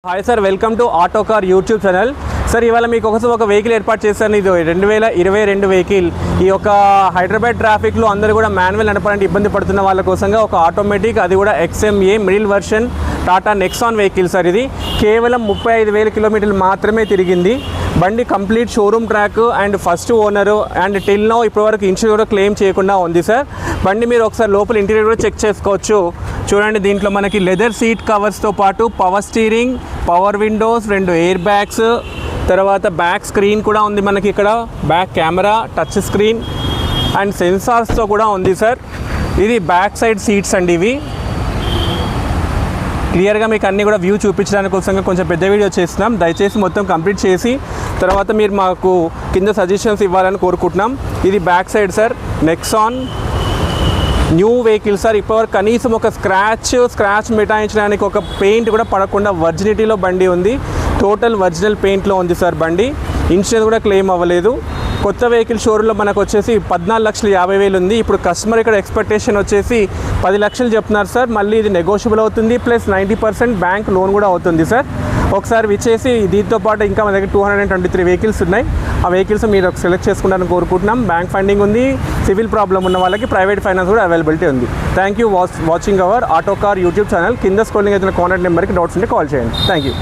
Hi sir, welcome to auto car YouTube channel. Sir ఇవాళ మీకోసం ఒక వెహికల్ ఏర్పాటు చేశాను. ఇది 2022 వెహికల్. ఈ యొక్క హైదరాబాద్ ట్రాఫిక్లో అందరూ కూడా మాన్యువల్ నడపాలంటే ఇబ్బంది పడుతున్న వాళ్ళ కోసంగా ఒక ఆటోమేటిక్, అది కూడా XMA middle version Tata Nexon vehicle sir. ఇది కేవలం 35,000 కిలోమీటర్లు మాత్రమే తిరిగింది. బండి complete showroom track and first owner and till no ఇప్పటివరకు ఇన్సూరెన్స్ కూడా క్లెయిమ్ చేయకుండా ఉంది సార్. బండి మీరు ఒకసారి లోపల ఇంటీరియర్ కూడా చెక్ చేసుకోవచ్చు. చూడండి, దీంట్లో మనకి లెదర్ సీట్ కవర్స్తో పాటు power steering, power windows, 2 air bags, తర్వాత బ్యాక్ స్క్రీన్ కూడా ఉంది మనకి. ఇక్కడ back camera, touch screen and సెన్సార్స్తో కూడా ఉంది సార్. ఇది బ్యాక్ సైడ్ సీట్స్ అండి. ఇవి క్లియర్గా మీకు అన్నీ కూడా వ్యూ చూపించడానికి కోసంగా కొంచెం పెద్ద వీడియో చేస్తున్నాం. దయచేసి మొత్తం కంప్లీట్ చేసి తర్వాత మీరు మాకు కింద సజెషన్స్ ఇవ్వాలని కోరుకుంటున్నాం. ఇది back side sir. Nexon new vehicle sir. ఇప్పటివరకు కనీసం ఒక స్క్రాచ్ మిటాయించడానికి ఒక పెయింట్ కూడా పడకుండా వర్జినిటీలో బండి ఉంది. టోటల్ ఒరిజినల్ పెయింట్లో ఉంది సార్ బండి. ఇన్సూరెన్స్ కూడా క్లెయిమ్ అవ్వలేదు. కొత్త వెహికల్ షోరూంలో మనకు వచ్చేసి 14,50,000 ఉంది. ఇప్పుడు కస్టమర్ ఇక్కడ ఎక్స్పెక్టేషన్ వచ్చేసి 10 లక్షలు చెప్తున్నారు సార్. మళ్ళీ ఇది నెగోషియబుల్ అవుతుంది, ప్లస్ 90% బ్యాంక్ లోన్ కూడా అవుతుంది సార్. ఒకసారి విచ్చేసి దీంతో పాటు ఇంకా మన దగ్గర 223 వెహికల్స్ ఉన్నాయి. ఆ వెహికల్స్ మీరు సెలెక్ట్ చేసుకుంటారని కోరుకుంటున్నాం. బ్యాంక్ ఫండింగ్ ఉంది. సివిల్ ప్రాబ్లం ఉన్న వాళ్ళకి ప్రైవేట్ ఫైనాన్స్ కూడా అవైలబిలిటీ ఉంది. Thank you watching our auto car YouTube channel. కింద స్క్రోలింగ్ అయితే కాంటాక్ట్ నెంబర్కి డౌట్స్ ఉంటే కాల్ చేయండి. Thank you.